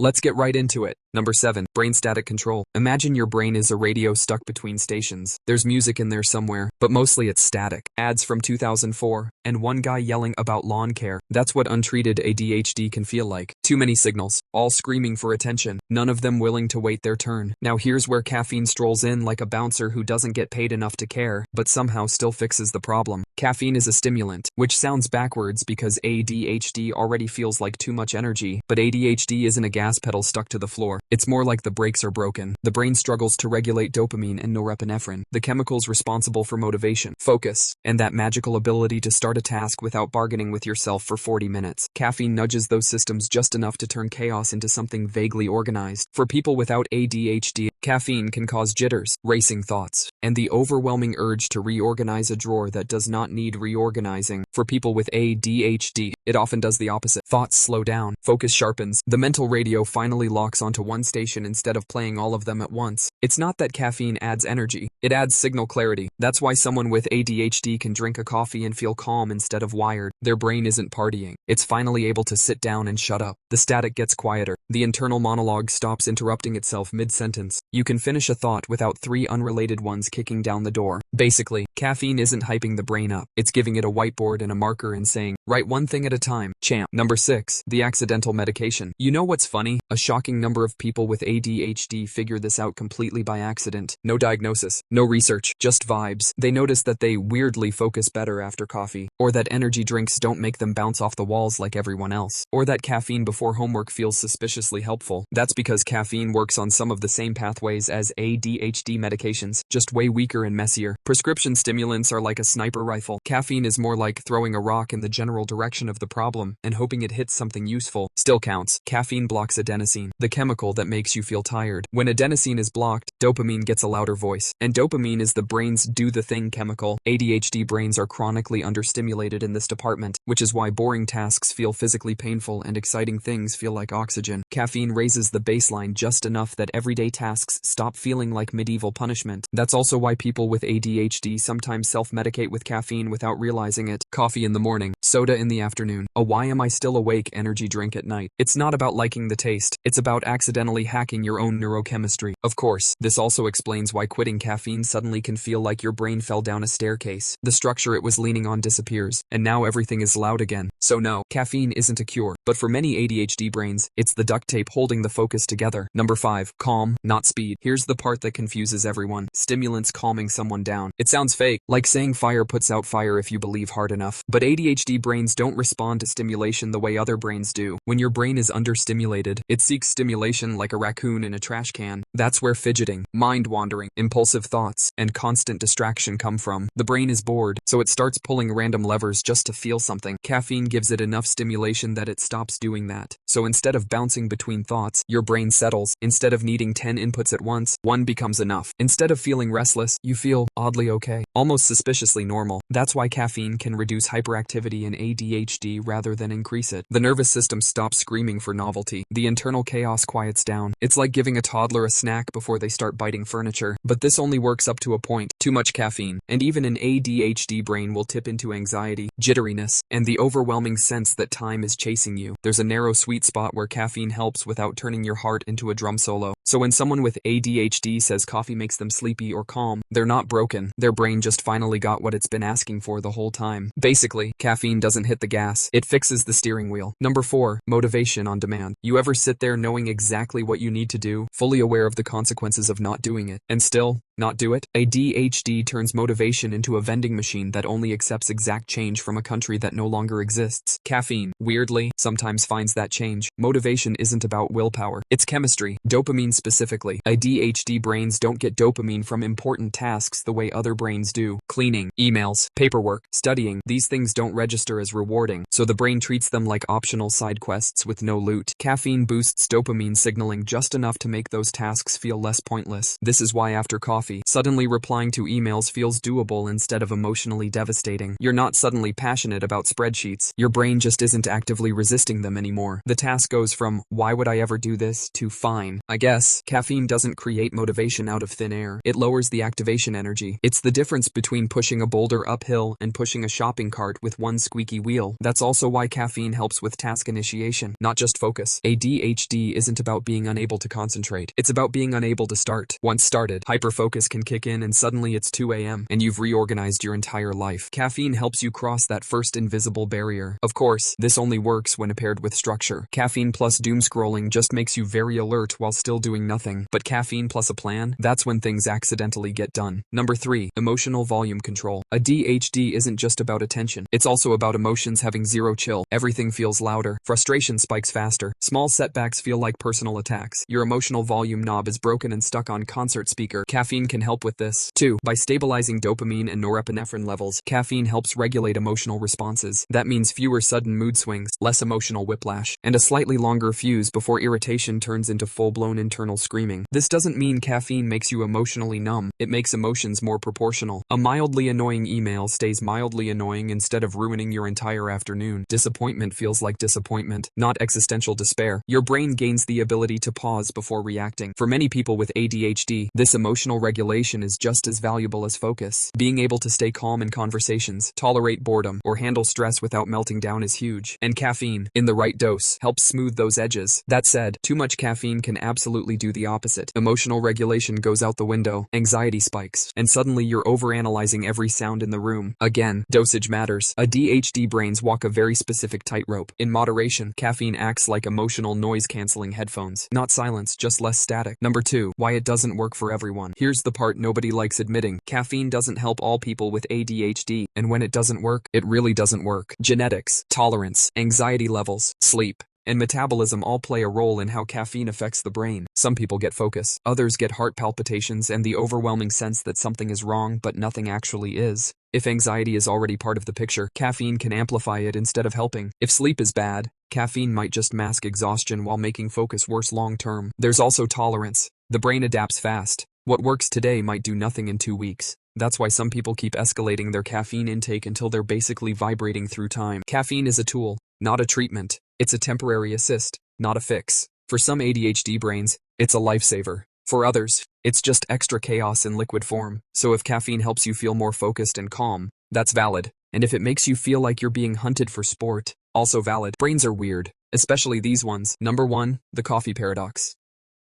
Let's get right into it. Number 7. Brain static control. Imagine your brain is a radio stuck between stations. There's music in there somewhere, but mostly it's static. Ads from 2004, and one guy yelling about lawn care. That's what untreated ADHD can feel like. Too many signals, all screaming for attention, none of them willing to wait their turn. Now here's where caffeine strolls in like a bouncer who doesn't get paid enough to care, but somehow still fixes the problem. Caffeine is a stimulant, which sounds backwards because ADHD already feels like too much energy, but ADHD isn't a gas pedal stuck to the floor. It's more like the brakes are broken. The brain struggles to regulate dopamine and norepinephrine, the chemicals responsible for motivation, focus, and that magical ability to start a task without bargaining with yourself for 40 minutes. Caffeine nudges those systems just enough to turn chaos into something vaguely organized. For people without ADHD, caffeine can cause jitters, racing thoughts, and the overwhelming urge to reorganize a drawer that does not need reorganizing. For people with ADHD, it often does the opposite. Thoughts slow down, focus sharpens, the mental radio finally locks onto one station instead of playing all of them at once. It's not that caffeine adds energy, it adds signal clarity. That's why someone with ADHD can drink a coffee and feel calm instead of wired. Their brain isn't partying. It's finally able to sit down and shut up. The static gets quieter. The internal monologue stops interrupting itself mid-sentence. You can finish a thought without 3 unrelated ones kicking down the door. Basically, caffeine isn't hyping the brain up. It's giving it a whiteboard and a marker and saying, write one thing at a time, champ. Number 6. The accidental medication. You know what's funny? A shocking number of people with ADHD figure this out completely by accident. No diagnosis, no research, just vibes. They notice that they weirdly focus better after coffee, or that energy drinks don't make them bounce off the walls like everyone else, or that caffeine before homework feels suspiciously helpful. That's because caffeine works on some of the same pathways as ADHD medications, just way weaker and messier. Prescription stimulants are like a sniper rifle. Caffeine is more like throwing a rock in the general direction of the problem and hoping it hits something useful. Still counts. Caffeine blocks adenosine, the chemical that makes you feel tired. When adenosine is blocked, dopamine gets a louder voice, and dopamine is the brain's do-the-thing chemical. ADHD brains are chronically understimulated in this department, which is why boring tasks feel physically painful and exciting things feel like oxygen. Caffeine raises the baseline just enough that everyday tasks stop feeling like medieval punishment. That's also why people with ADHD sometimes self-medicate with caffeine without realizing it. Coffee in the morning, soda in the afternoon, a why am I still awake energy drink at night. It's not about liking the taste, it's about accidentally hacking your own neurochemistry. Of course, this also explains why quitting caffeine suddenly can feel like your brain fell down a staircase. The structure it was leaning on disappears, and now everything is loud again. So no, caffeine isn't a cure, but for many ADHD brains, it's the duct tape holding the focus together. Number 5. Calm, not speed. Here's the part that confuses everyone. Stimulants calming someone down. It sounds fake, like saying fire puts out fire if you believe hard enough. But ADHD brains don't respond to stimulation the way other brains do. When your brain is understimulated, it seeks stimulation like a raccoon in a trash can. That's where fidgeting, mind-wandering, impulsive thoughts, and constant distraction come from. The brain is bored, so it starts pulling random levers just to feel something. Caffeine gives it enough stimulation that it stops doing that. So instead of bouncing between thoughts, your brain settles. Instead of needing 10 inputs at once, one becomes enough. Instead of feeling restless, you feel oddly okay, almost suspiciously normal. That's why caffeine can reduce hyperactivity in ADHD rather than increase it. The nervous system stops screaming for novelty. The internal chaos quiets down. It's like giving a toddler a snack before they start biting furniture. But this only works up to a point. Too much caffeine, and even an ADHD brain will tip into anxiety, jitteriness, and the overwhelming sense that time is chasing you. There's a narrow sweet spot where caffeine helps without turning your heart into a drum solo. So when someone with ADHD says coffee makes them sleepy or calm, they're not broken. Their brain just finally got what it's been asking for the whole time. Basically, caffeine doesn't hit the gas, it fixes the steering wheel. Number 4. Motivation on demand. You ever sit there knowing exactly what you need to do, fully aware of the consequences of not doing it, and still not do it? ADHD turns motivation into a vending machine that only accepts exact change from a country that no longer exists. Caffeine, weirdly, sometimes finds that change. Motivation isn't about willpower, it's chemistry, dopamine specifically. ADHD brains don't get dopamine from important tasks the way other brains do. Cleaning, emails, paperwork, studying, these things don't register as rewarding, so the brain treats them like optional side quests with no loot. Caffeine boosts dopamine signaling just enough to make those tasks feel less pointless. This is why after coffee, coffee. Suddenly replying to emails feels doable instead of emotionally devastating. You're not suddenly passionate about spreadsheets. Your brain just isn't actively resisting them anymore. The task goes from, why would I ever do this, to fine, I guess. Caffeine doesn't create motivation out of thin air. It lowers the activation energy. It's the difference between pushing a boulder uphill and pushing a shopping cart with one squeaky wheel. That's also why caffeine helps with task initiation, not just focus. ADHD isn't about being unable to concentrate. It's about being unable to start. Once started, hyperfocus can kick in and suddenly it's 2 a.m. and you've reorganized your entire life. Caffeine helps you cross that first invisible barrier. Of course, this only works when paired with structure. Caffeine plus doom scrolling just makes you very alert while still doing nothing. But caffeine plus a plan? That's when things accidentally get done. Number 3. Emotional volume control. ADHD isn't just about attention. It's also about emotions having zero chill. Everything feels louder. Frustration spikes faster. Small setbacks feel like personal attacks. Your emotional volume knob is broken and stuck on concert speaker. Caffeine can help with this. 2. By stabilizing dopamine and norepinephrine levels, caffeine helps regulate emotional responses. That means fewer sudden mood swings, less emotional whiplash, and a slightly longer fuse before irritation turns into full-blown internal screaming. This doesn't mean caffeine makes you emotionally numb. It makes emotions more proportional. A mildly annoying email stays mildly annoying instead of ruining your entire afternoon. Disappointment feels like disappointment, not existential despair. Your brain gains the ability to pause before reacting. For many people with ADHD, this emotional regulation is just as valuable as focus. Being able to stay calm in conversations, tolerate boredom, or handle stress without melting down is huge. And caffeine, in the right dose, helps smooth those edges. That said, too much caffeine can absolutely do the opposite. Emotional regulation goes out the window, anxiety spikes, and suddenly you're overanalyzing every sound in the room. Again, dosage matters. ADHD brains walk a very specific tightrope. In moderation, caffeine acts like emotional noise-canceling headphones. Not silence, just less static. Number 2. Why it doesn't work for everyone. Here's the part nobody likes admitting. Caffeine doesn't help all people with ADHD, and when it doesn't work, it really doesn't work. Genetics, tolerance, anxiety levels, sleep, and metabolism all play a role in how caffeine affects the brain. Some people get focus, others get heart palpitations and the overwhelming sense that something is wrong but nothing actually is. If anxiety is already part of the picture, caffeine can amplify it instead of helping. If sleep is bad, caffeine might just mask exhaustion while making focus worse long term. There's also tolerance. The brain adapts fast. What works today might do nothing in 2 weeks. That's why some people keep escalating their caffeine intake until they're basically vibrating through time. Caffeine is a tool, not a treatment. It's a temporary assist, not a fix. For some ADHD brains, it's a lifesaver. For others, it's just extra chaos in liquid form. So if caffeine helps you feel more focused and calm, that's valid. And if it makes you feel like you're being hunted for sport, also valid. Brains are weird, especially these ones. Number 1, the coffee paradox.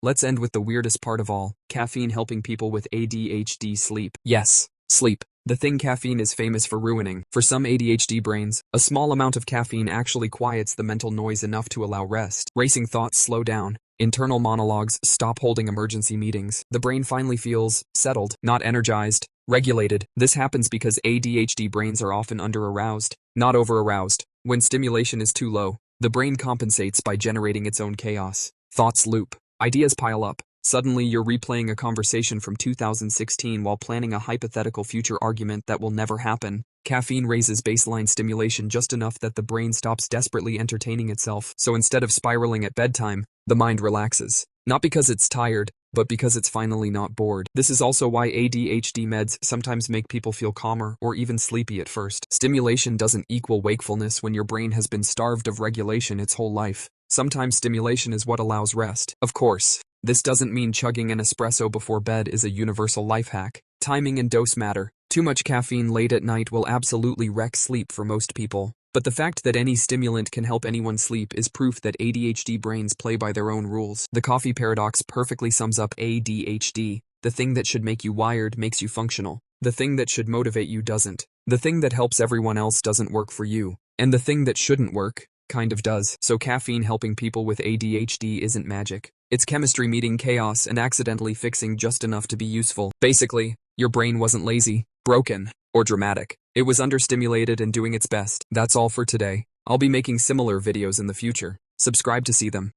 Let's end with the weirdest part of all, caffeine helping people with ADHD sleep. Yes, sleep. The thing caffeine is famous for ruining. For some ADHD brains, a small amount of caffeine actually quiets the mental noise enough to allow rest. Racing thoughts slow down. Internal monologues stop holding emergency meetings. The brain finally feels settled, not energized, regulated. This happens because ADHD brains are often under-aroused, not over-aroused. When stimulation is too low, the brain compensates by generating its own chaos. Thoughts loop. Ideas pile up. Suddenly you're replaying a conversation from 2016 while planning a hypothetical future argument that will never happen. Caffeine raises baseline stimulation just enough that the brain stops desperately entertaining itself. So instead of spiraling at bedtime, the mind relaxes. Not because it's tired, but because it's finally not bored. This is also why ADHD meds sometimes make people feel calmer or even sleepy at first. Stimulation doesn't equal wakefulness when your brain has been starved of regulation its whole life. Sometimes stimulation is what allows rest. Of course, this doesn't mean chugging an espresso before bed is a universal life hack. Timing and dose matter. Too much caffeine late at night will absolutely wreck sleep for most people. But the fact that any stimulant can help anyone sleep is proof that ADHD brains play by their own rules. The coffee paradox perfectly sums up ADHD. The thing that should make you wired makes you functional. The thing that should motivate you doesn't. The thing that helps everyone else doesn't work for you. And the thing that shouldn't work kind of does. So caffeine helping people with ADHD isn't magic. It's chemistry meeting chaos and accidentally fixing just enough to be useful. Basically, your brain wasn't lazy, broken, or dramatic. It was understimulated and doing its best. That's all for today. I'll be making similar videos in the future. Subscribe to see them.